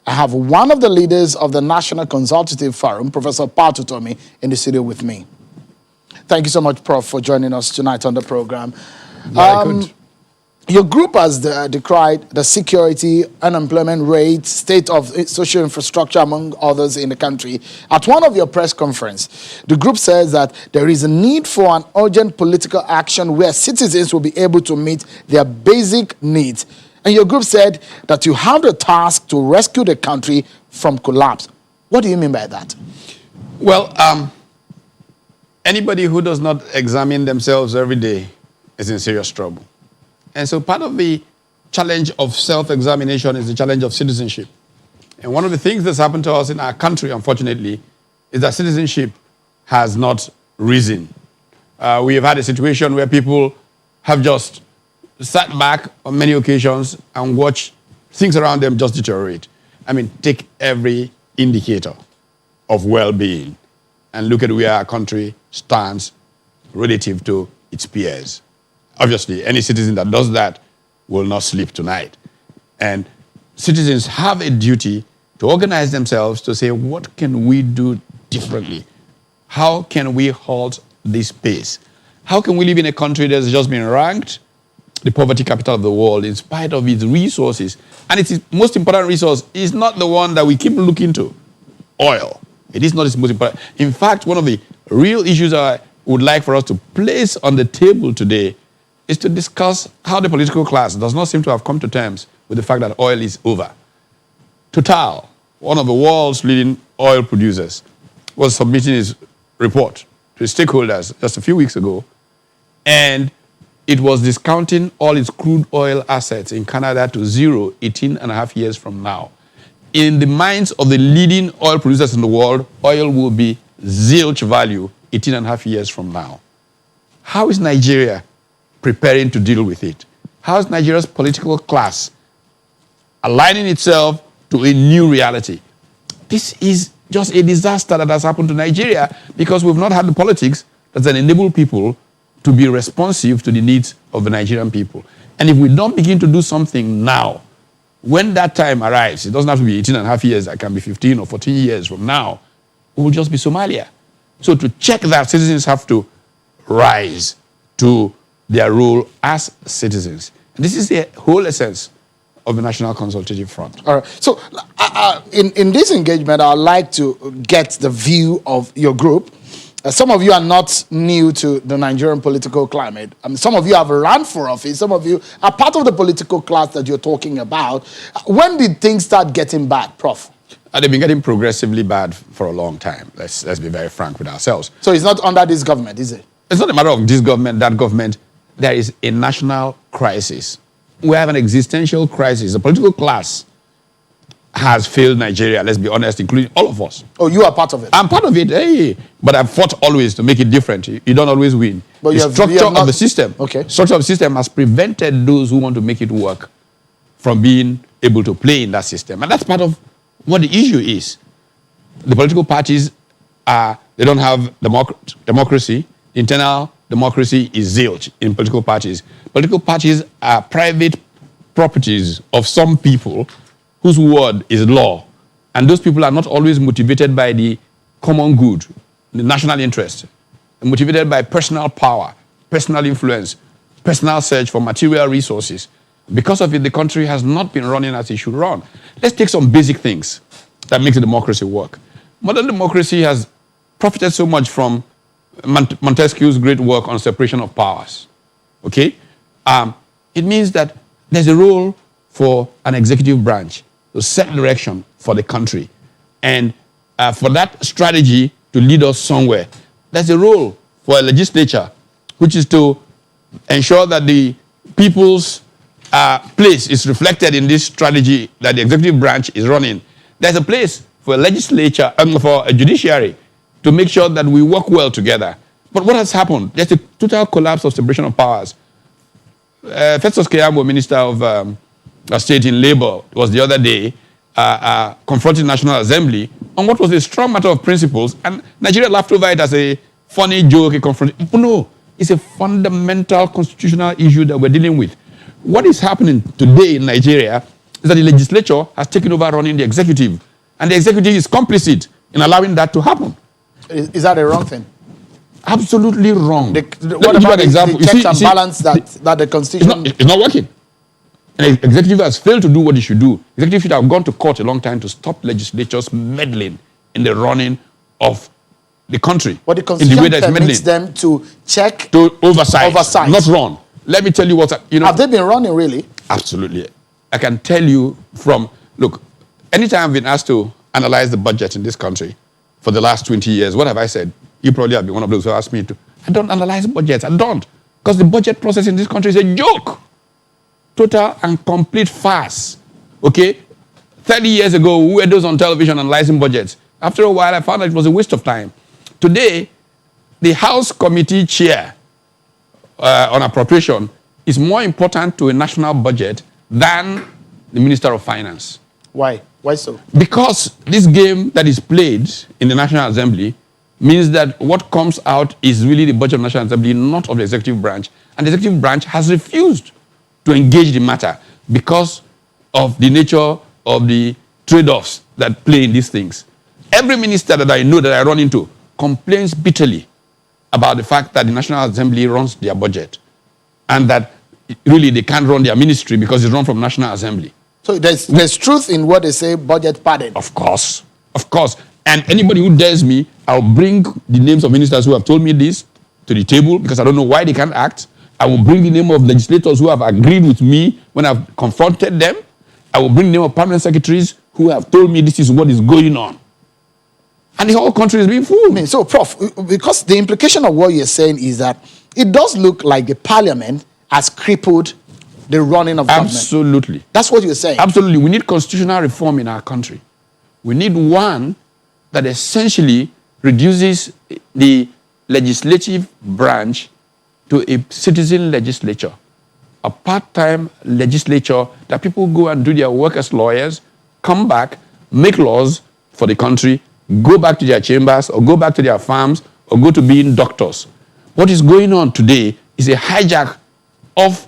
I have one of the leaders of the National Consultative Forum, Professor Utomi, in the studio with me. Thank you so much, Prof, for joining us tonight on the program. Your group has decried the security, unemployment rate, state of social infrastructure, among others, in the country. At one of your press conferences, the group says that there is a need for an urgent political action where citizens will be able to meet their basic needs. And your group said that you have the task to rescue the country from collapse. What do you mean by that? Well, anybody who does not examine themselves every day is in serious trouble. And so part of the challenge of self-examination is the challenge of citizenship. And one of the things that's happened to us in our country, unfortunately, is that citizenship has not risen. We have had a situation where people have just sat back on many occasions and watched things around them just deteriorate. I mean, take every indicator of well-being and look at where our country stands relative to its peers. Obviously, any citizen that does that will not sleep tonight. And citizens have a duty to organize themselves to say, what can we do differently? How can we halt this pace? How can we live in a country that's just been ranked the poverty capital of the world in spite of its resources? And its most important resource is not the one that we keep looking to, oil. It is not its most important. In fact, one of the real issues I would like for us to place on the table today is to discuss how the political class does not seem to have come to terms with the fact that oil is over. Total, one of the world's leading oil producers, was submitting his report to its stakeholders just a few weeks ago, and it was discounting all its crude oil assets in Canada to zero 18 and a half years from now. In the minds of the leading oil producers in the world, oil will be zilch value 18 and a half years from now. How is Nigeria preparing to deal with it? How is Nigeria's political class aligning itself to a new reality? This is just a disaster that has happened to Nigeria because we've not had the politics that enable people to be responsive to the needs of the Nigerian people. And if we don't begin to do something now, when that time arrives, it doesn't have to be 18 and a half years, it can be 15 or 14 years from now, it will just be Somalia. So to check that, citizens have to rise to their role as citizens. And this is the whole essence of the National Consultative Front. All right. So in this engagement, I'd like to get the view of your group. Some of you are not new to the Nigerian political climate. Some of you have run for office. Some of you are part of the political class that you're talking about. When did things start getting bad, Prof? They've been getting progressively bad for a long time. Let's be very frank with ourselves. So it's not under this government, is it? It's not a matter of this government, that government. There is a national crisis. We have an existential crisis. The political class has failed Nigeria, let's be honest, including all of us. Oh, you are part of it? I'm part of it, hey. But I've fought always to make it different. You don't always win. But the structure of the system, structure of the system has prevented those who want to make it work from being able to play in that system. And that's part of what the issue is. The political parties, they don't have democracy. Internal democracy is zilch in political parties. Political parties are private properties of some people whose word is law. And those people are not always motivated by the common good, the national interest. They're motivated by personal power, personal influence, personal search for material resources. Because of it, the country has not been running as it should run. Let's take some basic things that make the democracy work. Modern democracy has profited so much from Montesquieu's great work on separation of powers. Okay? It means that there's a role for an executive branch to set direction for the country. And for that strategy to lead us somewhere, there's a role for a legislature, which is to ensure that the people's place is reflected in this strategy that the executive branch is running. There's a place for a legislature and for a judiciary to make sure that we work well together. But what has happened? There's a total collapse of separation of powers. Festus Keyamo, Minister of State in Labour, was the other day confronting National Assembly on what was a strong matter of principles, and Nigeria laughed over it as a funny joke, a confrontation. But no, it's a fundamental constitutional issue that we're dealing with. What is happening today in Nigeria is that the legislature has taken over running the executive. And the executive is complicit in allowing that to happen. Is that a wrong thing? Absolutely wrong. What about the checks and balance that the Constitution... It's not working. And the executive has failed to do what it should do. The executive should have gone to court a long time to stop legislatures meddling in the running of the country. But the Constitution permits them to check... To oversight. Not run. Let me tell you what... Have they been running, really? Absolutely. I can tell you from... Look, anytime I've been asked to analyze the budget in this country for the last 20 years, what have I said? You probably have been one of those who asked me to. I don't analyze budgets. I don't. Because the budget process in this country is a joke. Total and complete farce. Okay? 30 years ago, we were those on television analyzing budgets. After a while, I found that it was a waste of time. Today, the House Committee Chair on Appropriation is more important to a national budget than the Minister of Finance. Why? Why so? Because this game that is played in the National Assembly means that what comes out is really the budget of the National Assembly, not of the executive branch. And the executive branch has refused to engage the matter because of the nature of the trade-offs that play in these things. Every minister that I know that I run into complains bitterly about the fact that the National Assembly runs their budget and that really they can't run their ministry because it's run from National Assembly. So there's truth in what they say, budget padding. Of course. Of course. And anybody who dares me, I'll bring the names of ministers who have told me this to the table because I don't know why they can't act. I will bring the name of legislators who have agreed with me when I've confronted them. I will bring the name of permanent secretaries who have told me this is what is going on. And the whole country is being fooled. I mean, so, Prof, because the implication of what you're saying is that it does look like the parliament has crippled the running of government. Absolutely. That's what you're saying. Absolutely. We need constitutional reform in our country. We need one that essentially reduces the legislative branch to a citizen legislature, a part-time legislature that people go and do their work as lawyers, come back, make laws for the country, go back to their chambers or go back to their farms or go to being doctors. What is going on today is a hijack of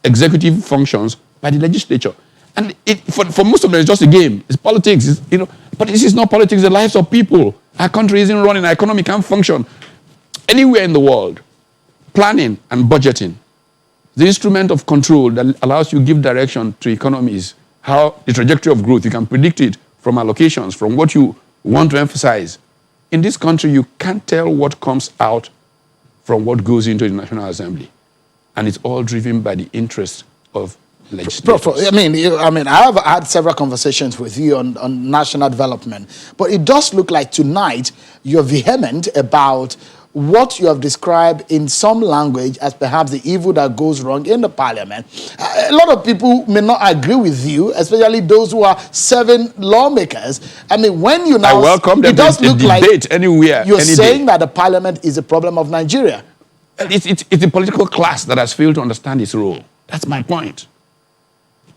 executive functions by the legislature. And for most of them, it's just a game. It's politics. But this is not politics. It's the lives of people. Our country isn't running. Our economy can't function. Anywhere in the world, planning and budgeting, the instrument of control that allows you to give direction to economies, how the trajectory of growth, you can predict it from allocations, from what you want to emphasize. In this country, you can't tell what comes out from what goes into the National Assembly. And it's all driven by the interests of legislators. Prof, I mean, I have had several conversations with you on national development, but it does look like tonight you're vehement about what you have described in some language as perhaps the evil that goes wrong in the parliament. A lot of people may not agree with you, especially those who are serving lawmakers. I mean, when you now... I welcome them to debate anywhere, you're saying that the parliament is a problem of Nigeria. It's the political class that has failed to understand its role. That's my point.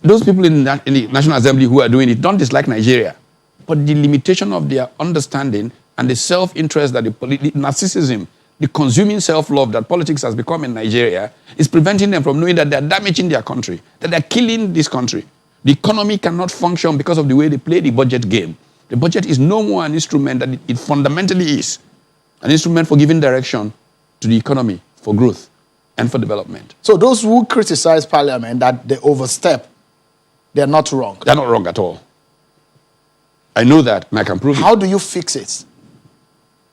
Those people in the National Assembly who are doing it don't dislike Nigeria, but the limitation of their understanding and the self-interest that the narcissism, the consuming self-love that politics has become in Nigeria is preventing them from knowing that they're damaging their country, that they're killing this country. The economy cannot function because of the way they play the budget game. The budget is no more an instrument that it fundamentally is, an instrument for giving direction to the economy, for growth and for development. So those who criticize Parliament that they overstep, they're not wrong. They're not wrong at all. I know that and I can prove it. How do you fix it?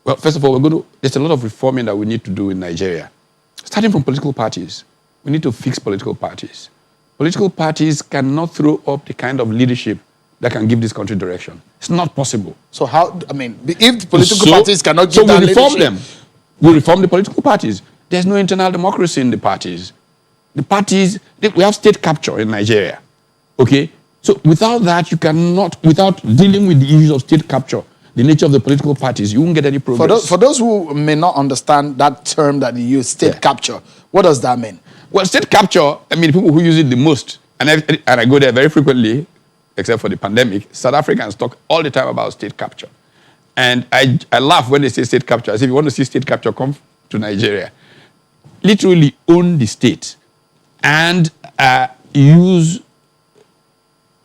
Well, first of all, there's a lot of reforming that we need to do in Nigeria. Starting from political parties. We need to fix political parties. Political parties cannot throw up the kind of leadership that can give this country direction. It's not possible. So how, I mean, if the political parties cannot give that leadership... So we reform them. We reform the political parties. There's no internal democracy in the parties. The parties, we have state capture in Nigeria. Okay? So without that, you cannot, without dealing with the issues of state capture, the nature of the political parties, you won't get any progress. For those who may not understand that term that you use, state capture, what does that mean? Well, state capture, I mean, people who use it the most, and I go there very frequently, except for the pandemic, South Africans talk all the time about state capture. And I laugh when they say state capture. I say, if you want to see state capture, come to Nigeria. Literally own the state and use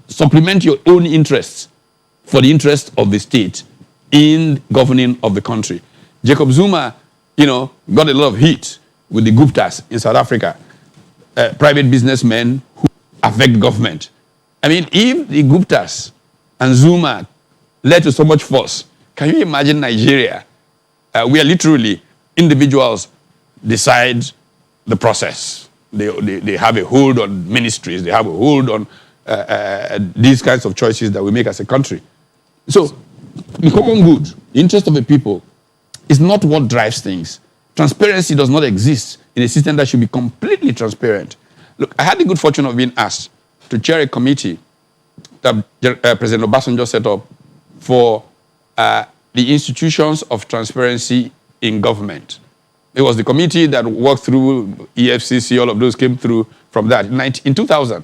supplement your own interests for the interest of the state in governing of the country. Jacob Zuma, got a lot of heat with the Guptas in South Africa, private businessmen who affect government. I mean, if the Guptas and Zuma led to so much force, can you imagine Nigeria, where literally individuals decide the process? They have a hold on ministries, they have a hold on these kinds of choices that we make as a country. So, the common good, the interest of the people, is not what drives things. Transparency does not exist in a system that should be completely transparent. Look, I had the good fortune of being asked to chair a committee that President Obasanjo set up for the institutions of transparency in government. It was the committee that worked through EFCC, all of those came through from that in 2000.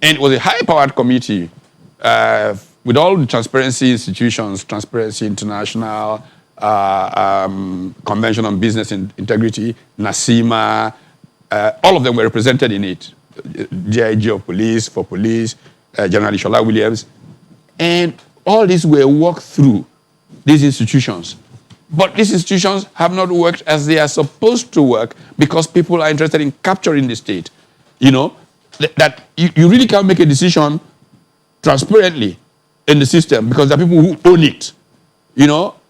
And it was a high-powered committee with all the transparency institutions, Transparency International, Convention on Business Integrity, NASIMA, all of them were represented in it. GIG of Police, for Police, General Ishola Williams. And all these were worked through these institutions. But these institutions have not worked as they are supposed to work because people are interested in capturing the state. That you really can't make a decision transparently in the system because there are people who own it.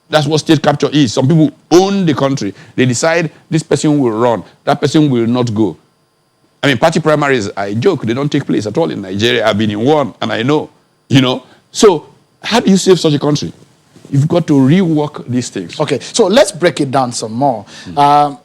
That's what state capture is. Some people own the country. They decide this person will run, that person will not go. I mean, party primaries, I joke, they don't take place at all in Nigeria. I've been in one, and I know, So, how do you save such a country? You've got to rework these things. Okay, so let's break it down some more.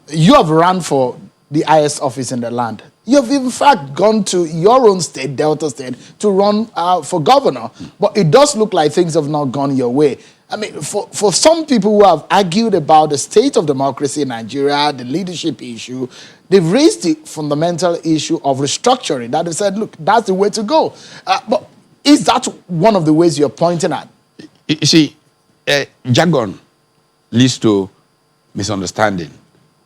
You have run for the highest office in the land. You have, in fact, gone to your own state, Delta State, to run for governor. But it does look like things have not gone your way. I mean, for some people who have argued about the state of democracy in Nigeria, the leadership issue, they've raised the fundamental issue of restructuring. That they've said, look, that's the way to go. But is that one of the ways you're pointing at? You see, jargon leads to misunderstanding.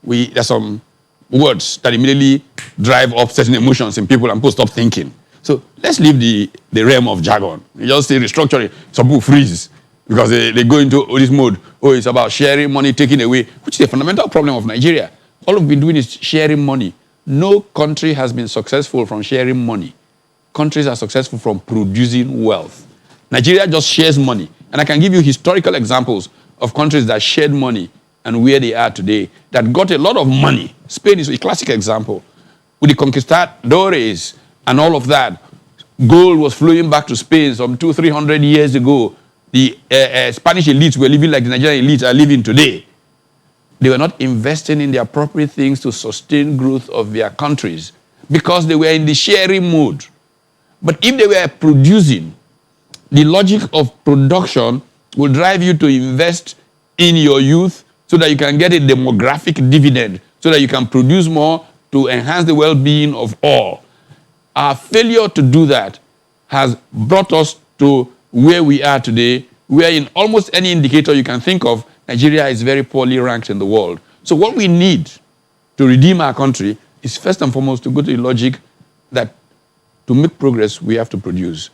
There's some words that immediately drive up certain emotions in people and people stop thinking. So let's leave the realm of jargon. You just say restructuring, some people freeze because they go into this mode. Oh, it's about sharing money, taking away, which is a fundamental problem of Nigeria. All we've been doing is sharing money. No country has been successful from sharing money. Countries are successful from producing wealth. Nigeria just shares money. And I can give you historical examples of countries that shared money and where they are today, that got a lot of money. Spain is a classic example. With the conquistadores and all of that, gold was flowing back to Spain some 200-300 years ago. The Spanish elites were living like the Nigerian elites are living today. They were not investing in the appropriate things to sustain growth of their countries because they were in the sharing mode. But if they were producing, the logic of production will drive you to invest in your youth so that you can get a demographic dividend, so that you can produce more to enhance the well-being of all. Our failure to do that has brought us to where we are today, where in almost any indicator you can think of, Nigeria is very poorly ranked in the world. So what we need to redeem our country is first and foremost to go to the logic that to make progress, we have to produce.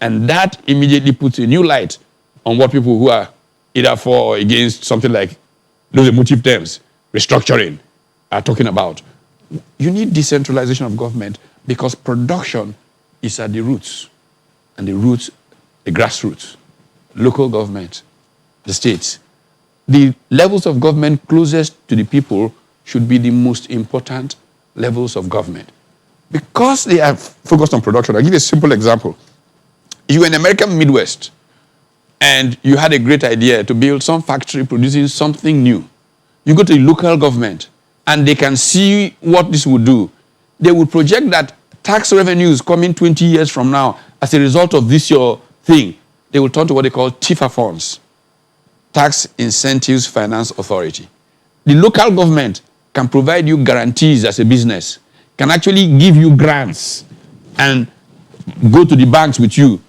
And that immediately puts a new light on what people who are either for or against something like those emotive terms, restructuring, are talking about. You need decentralization of government because production is at the roots. And the roots, the grassroots, local government, the states. The levels of government closest to the people should be the most important levels of government. Because they are focused on production, I'll give you a simple example. You were in the American Midwest, and you had a great idea to build some factory producing something new. You go to the local government, and they can see what this would do. They would project that tax revenues coming 20 years from now as a result of this your thing. They will turn to what they call TIFA funds, Tax Incentives Finance Authority. The local government can provide you guarantees as a business, can actually give you grants and go to the banks with you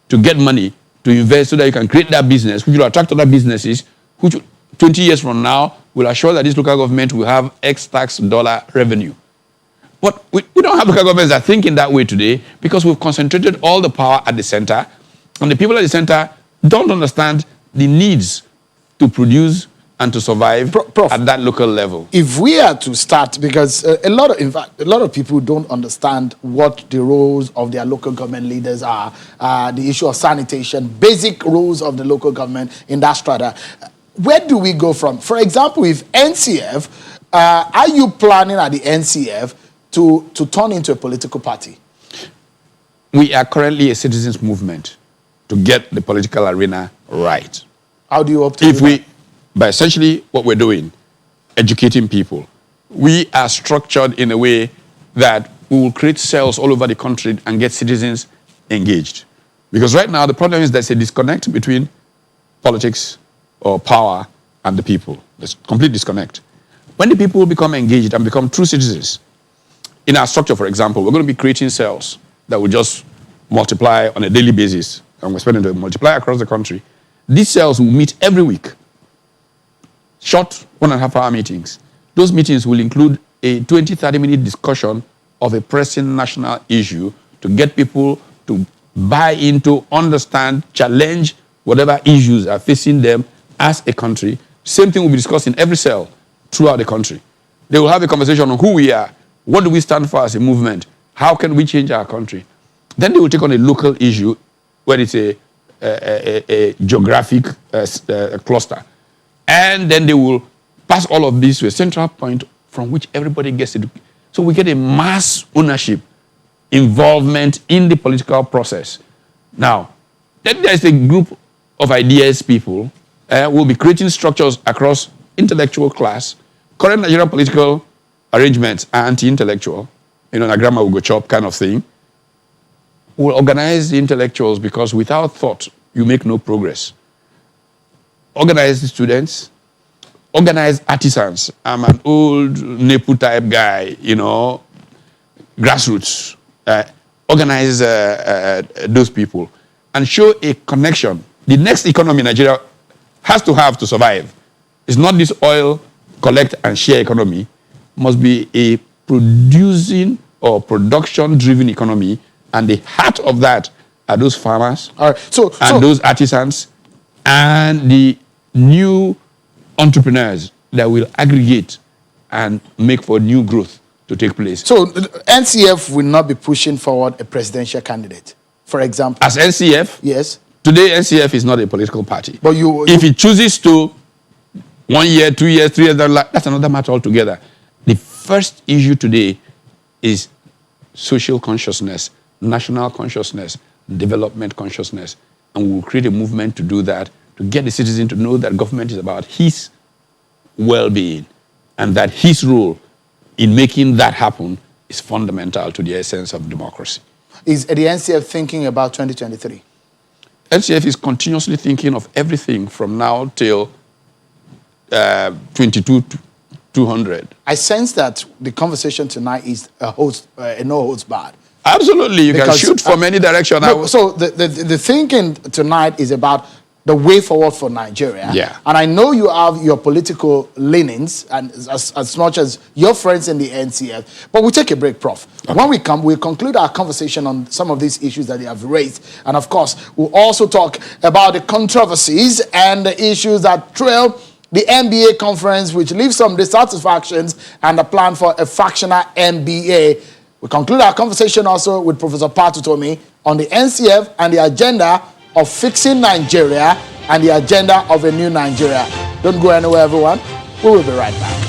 to get money to invest so that you can create that business, which will attract other businesses, which 20 years from now will assure that this local government will have X tax dollar revenue. But we don't have local governments that are thinking that way today because we've concentrated all the power at the center, and the people at the center don't understand the needs to produce and to survive Prof, at that local level. If we are to start, because a lot of people don't understand what the roles of their local government leaders are, the issue of sanitation, basic roles of the local government in that strata. Where do we go from? For example, if NCF, are you planning at the NCF to turn into a political party? We are currently a citizens movement to get the political arena right. How do you hope to do that? By essentially what we're doing, educating people. We are structured in a way that we will create cells all over the country and get citizens engaged. Because right now the problem is there's a disconnect between politics or power and the people. There's a complete disconnect. When the people become engaged and become true citizens, in our structure, for example, we're going to be creating cells that will just multiply on a daily basis, and we're expecting to multiply across the country. These cells will meet every week. Short 1.5 hour meetings. Those meetings will include a 20-30 minute discussion of a pressing national issue to get people to buy into, understand, challenge whatever issues are facing them as a country. Same thing will be discussed in every cell throughout the country. They will have a conversation on who we are, what do we stand for as a movement, how can we change our country. Then they will take on a local issue where it's a geographic cluster. And then they will pass all of this to a central point from which everybody gets it. So we get a mass ownership, involvement in the political process. Now, then there's a group of ideas people will be creating structures across intellectual class. Current Nigerian political arrangements are anti-intellectual. You know, Nagrama will go chop kind of thing. We'll organize the intellectuals because without thought, you make no progress. Organize the students, organize artisans. I'm an old NEPU type guy, you know, grassroots. Organize those people and show a connection. The next economy Nigeria has to have to survive. It's not this oil collect and share economy. Must be a producing or production-driven economy, and the heart of that are those farmers, all right. and those artisans, and the new entrepreneurs that will aggregate and make for new growth to take place. So NCF will not be pushing forward a presidential candidate, for example. As NCF, yes. Today NCF is not a political party. But if it chooses to, 1 year, 2 years, 3 years, that's another matter altogether. The first issue today is social consciousness, national consciousness, development consciousness, and we will create a movement to do that, to get the citizen to know that government is about his well-being and that his role in making that happen is fundamental to the essence of democracy. Is the NCF thinking about 2023? NCF is continuously thinking of everything from now till 200. I sense that the conversation tonight is a no holds barred. Absolutely, you can shoot from any direction. No, so the thinking tonight is about the way forward for Nigeria. Yeah. And I know you have your political leanings, and as much as your friends in the NCF. But we'll take a break, Prof. Okay. When we come, we'll conclude our conversation on some of these issues that you have raised. And of course, we'll also talk about the controversies and the issues that trail the NBA conference, which leaves some dissatisfactions and a plan for a fractional NBA. We conclude our conversation also with Professor Utomi on the NCF and the agenda of fixing Nigeria and the agenda of a new Nigeria. Don't go anywhere, everyone. We will be right back.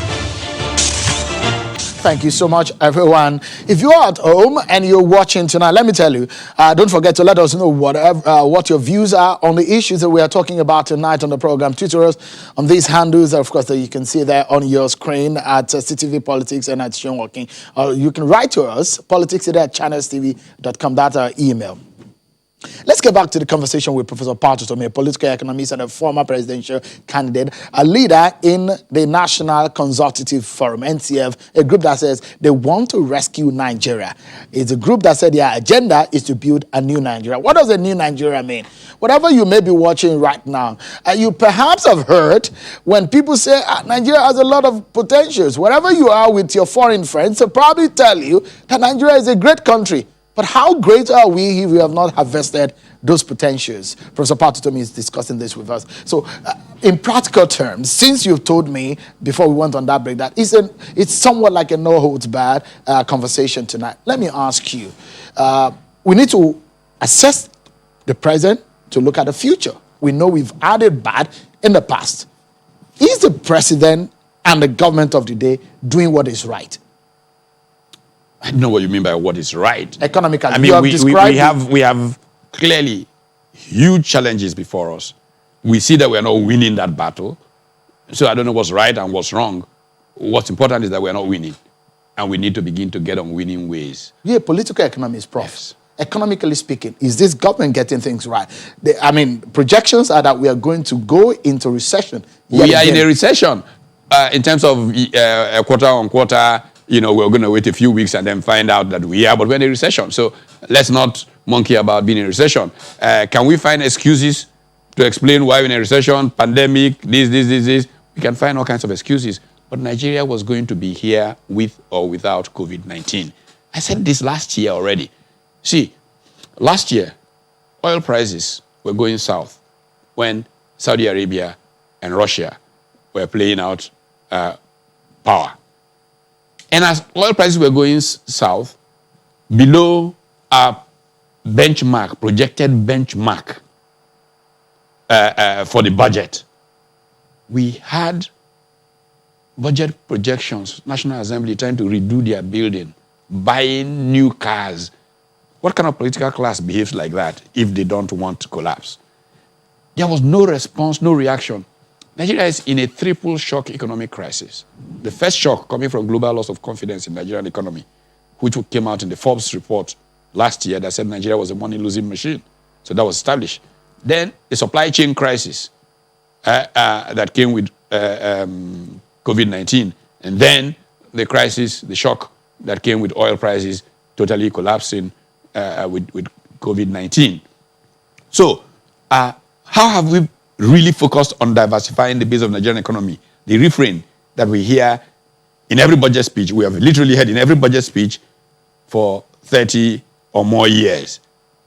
Thank you so much, everyone. If you're at home and you're watching tonight, let me tell you, don't forget to let us know what your views are on the issues that we are talking about tonight on the program. Tweet us on these handles, of course, that you can see there on your screen at CTV Politics and at Sean Walking. You can write to us, politics@channelstv.com. That's our email. Let's get back to the conversation with Professor Utomi, a political economist and a former presidential candidate, a leader in the National Consultative Forum, NCF, a group that says they want to rescue Nigeria. It's a group that said their agenda is to build a new Nigeria. What does a new Nigeria mean? Whatever you may be watching right now, you perhaps have heard when people say Nigeria has a lot of potentials. Wherever you are with your foreign friends, they'll probably tell you that Nigeria is a great country. But how great are we if we have not harvested those potentials? Professor Utomi is discussing this with us. So, in practical terms, since you've told me before we went on that break that it's somewhat like a no-holds-barred conversation tonight, let me ask you, we need to assess the present to look at the future. We know we've added bad in the past. Is the president and the government of the day doing what is right? I don't know what you mean by what is right. Economically, I mean, we have clearly huge challenges before us. We see that we are not winning that battle. So I don't know what's right and what's wrong. What's important is that we are not winning. And we need to begin to get on winning ways. You're a political economist, Prof. Yes. Economically speaking, is this government getting things right? Projections are that we are going to go into recession. We are in a recession. In terms of quarter on quarter, we're going to wait a few weeks and then find out that we are, but we're in a recession. So let's not monkey about being in a recession. Can we find excuses to explain why we're in a recession, pandemic, this? We can find all kinds of excuses. But Nigeria was going to be here with or without COVID-19. I said this last year already. See, last year, oil prices were going south when Saudi Arabia and Russia were playing out power. And as oil prices were going south, below our benchmark, projected benchmark for the budget, we had budget projections, National Assembly trying to redo their building, buying new cars. What kind of political class behaves like that if they don't want to collapse? There was no response, no reaction. Nigeria is in a triple shock economic crisis. The first shock coming from global loss of confidence in the Nigerian economy, which came out in the Forbes report last year that said Nigeria was a money-losing machine. So that was established. Then the supply chain crisis that came with COVID-19. And then the crisis, the shock that came with oil prices totally collapsing with COVID-19. So how have we really focused on diversifying the base of the Nigerian economy? The refrain that we hear in every budget speech, we have literally heard in every budget speech for 30 or more years.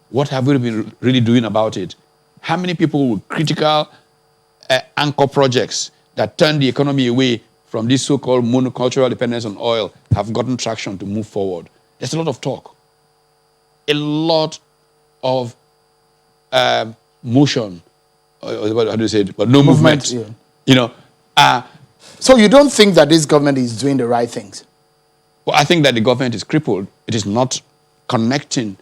What have we been really doing about it? How many people with critical anchor projects that turn the economy away from this so-called monocultural dependence on oil have gotten traction to move forward? There's a lot of talk. A lot of motion. How do you say it? But no movement. Yeah. So you don't think that this government is doing the right things? Well, I think that the government is crippled. It is not connecting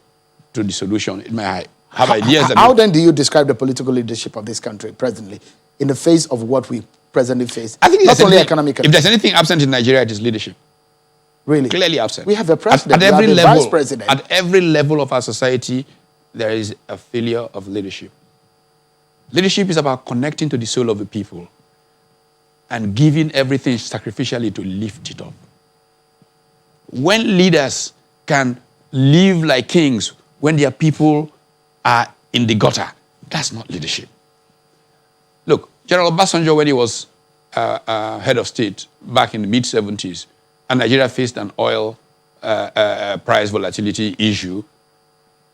to the solution. It may have ideas. How then do you describe the political leadership of this country presently in the face of what we presently face? I think not only economically. If there's anything absent in Nigeria, it is leadership. Really? Clearly absent. We have a president. At every level, vice president. At every level of our society, there is a failure of leadership. Leadership is about connecting to the soul of the people and giving everything sacrificially to lift it up. When leaders can live like kings when their people are in the gutter, that's not leadership. Look, General Obasanjo, when he was head of state back in the mid-70s, and Nigeria faced an oil price volatility issue,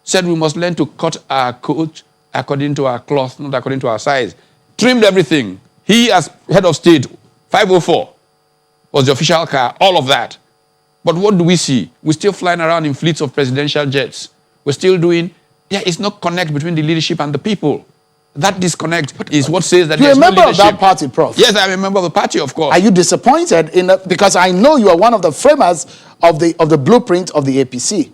said we must learn to cut our coat according to our cloth, not according to our size. Trimmed everything. He, as head of state, 504 was the official car, all of that. But what do we see? We're still flying around in fleets of presidential jets. We're still doing, there is no connect between the leadership and the people. That disconnect is what says that there's no leadership. You're a member of that party, Prof? Yes, I'm a member of the party, of course. Are you disappointed because I know you are one of the framers of the blueprint of the APC?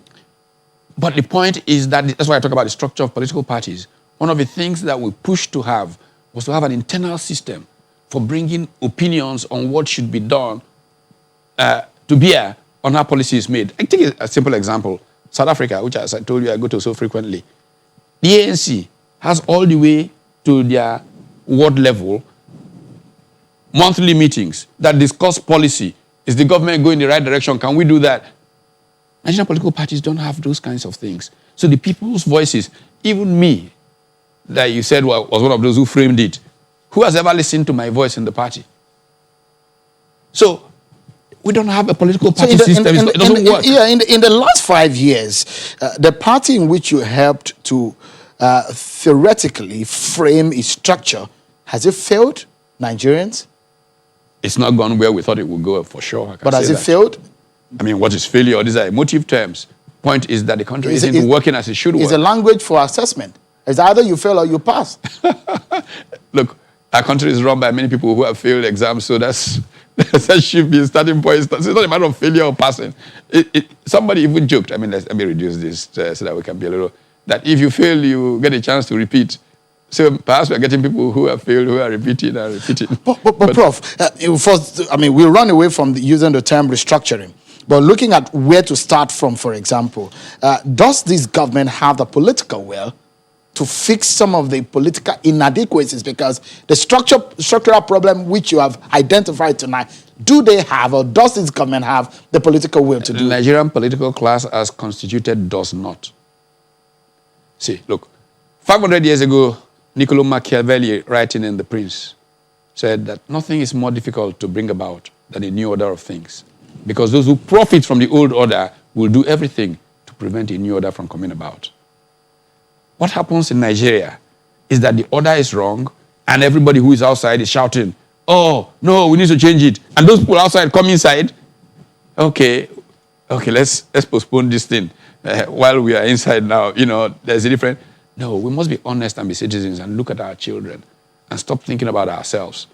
But the point is that's why I talk about the structure of political parties. One of the things that we pushed to have was to have an internal system for bringing opinions on what should be done to bear on how policy is made. I take a simple example. South Africa, which, as I told you, I go to so frequently. The ANC has all the way to their ward level monthly meetings that discuss policy. Is the government going in the right direction? Can we do that? Nigerian political parties don't have those kinds of things. So the people's voices, even me, that you said was one of those who framed it, who has ever listened to my voice in the party? So we don't have a political party system. It doesn't work. In the last 5 years, the party in which you helped to theoretically frame its structure, has it failed Nigerians? It's not gone where we thought it would go, for sure. But has it failed? I mean, what is failure? These are emotive terms. Point is that the country isn't working as it should work. It's a language for assessment. It's either you fail or you pass. Look, our country is run by many people who have failed exams, so that should be a starting point. It's not a matter of failure or passing. Somebody even joked, I mean, let me reduce this so that we can be a little, that if you fail, you get a chance to repeat. So perhaps we're getting people who have failed, who are repeating and repeating. But Prof, first, I mean, we'll run away from using the term restructuring. But looking at where to start from, for example, does this government have the political will to fix some of the political inadequacies? Because the structural problem which you have identified tonight, do they have, or does this government have the political will to do? The Nigerian political class as constituted does not. See, look, 500 years ago, Niccolo Machiavelli, writing in The Prince, said that nothing is more difficult to bring about than a new order of things. Because those who profit from the old order will do everything to prevent a new order from coming about. What happens in Nigeria is that the order is wrong, and everybody who is outside is shouting, oh, no, we need to change it. And those people outside come inside. Okay, let's postpone this thing while we are inside now. You know, there's a difference. No, we must be honest and be citizens and look at our children and stop thinking about ourselves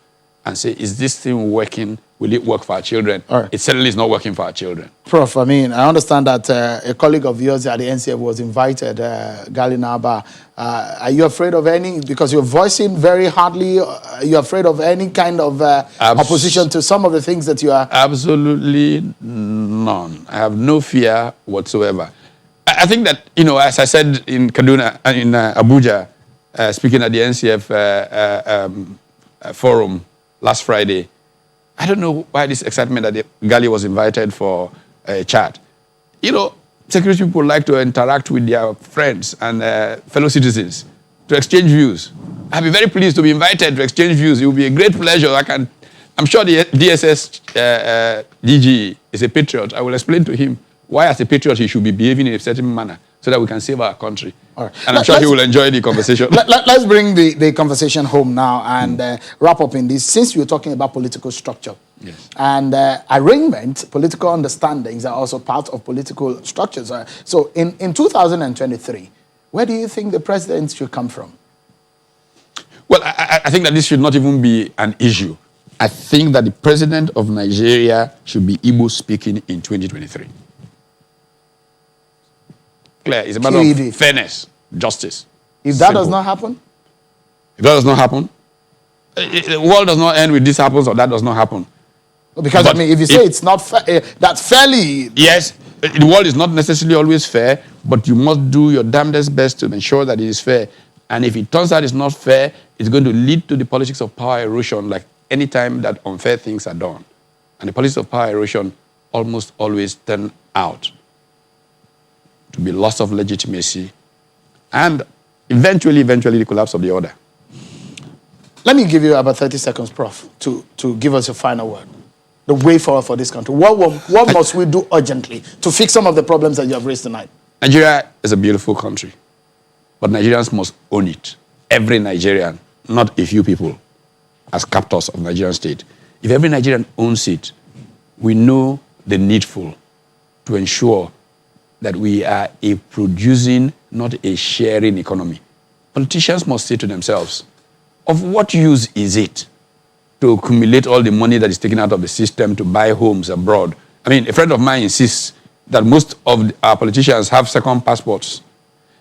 and say, is this thing working? Will it work for our children? Right. It certainly is not working for our children. Prof, I mean, I understand that a colleague of yours at the NCF was invited, Gali Naba. Are you afraid of any, because you're voicing very hardly, are you afraid of any kind of opposition to some of the things that you are? Absolutely none. I have no fear whatsoever. I think that, you know, as I said in Kaduna, in Abuja, speaking at the NCF forum last Friday, I don't know why this excitement that Gali was invited for a chat. You know, security people like to interact with their friends and fellow citizens to exchange views. I'd be very pleased to be invited to exchange views. It will be a great pleasure. I'm sure the DSS DG is a patriot. I will explain to him why, as a patriot, he should be behaving in a certain manner so that we can save our country. All right. And I'm sure he will enjoy the conversation. Let's bring the conversation home now and wrap up in this. Since we're talking about political structure, yes, and arrangement, political understandings are also part of political structures. So in 2023, where do you think the president should come from? Well, I think that this should not even be an issue. I think that the president of Nigeria should be Igbo speaking in 2023. Clear. It's a matter of fairness, justice. If that does not happen? If that does not happen, the world does not end with this happens or that does not happen. Because, I mean, if you say it's not fair, that's fairly... Yes, the world is not necessarily always fair, but you must do your damnedest best to ensure that it is fair. And if it turns out it's not fair, it's going to lead to the politics of power erosion, like any time that unfair things are done. And the politics of power erosion almost always turn out to be loss of legitimacy and eventually the collapse of the order. Let me give you about 30 seconds, Prof, to give us a final word. The way forward for this country. What must we do urgently to fix some of the problems that you have raised tonight? Nigeria is a beautiful country, but Nigerians must own it. Every Nigerian, not a few people, as captors of Nigerian state. If every Nigerian owns it, we know the needful to ensure that we are a producing, not a sharing economy. Politicians must say to themselves, of what use is it to accumulate all the money that is taken out of the system to buy homes abroad? I mean, a friend of mine insists that most of our politicians have second passports.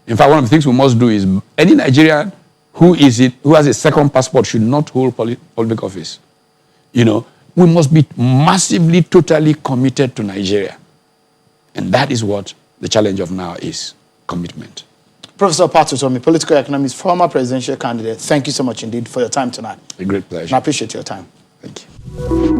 In fact, one of the things we must do is any Nigerian who has a second passport should not hold public office. You know, we must be massively, totally committed to Nigeria. And that is what the challenge of now is, commitment. Professor Utomi, political economist, former presidential candidate, thank you so much indeed for your time tonight. A great pleasure. And I appreciate your time. Thank you.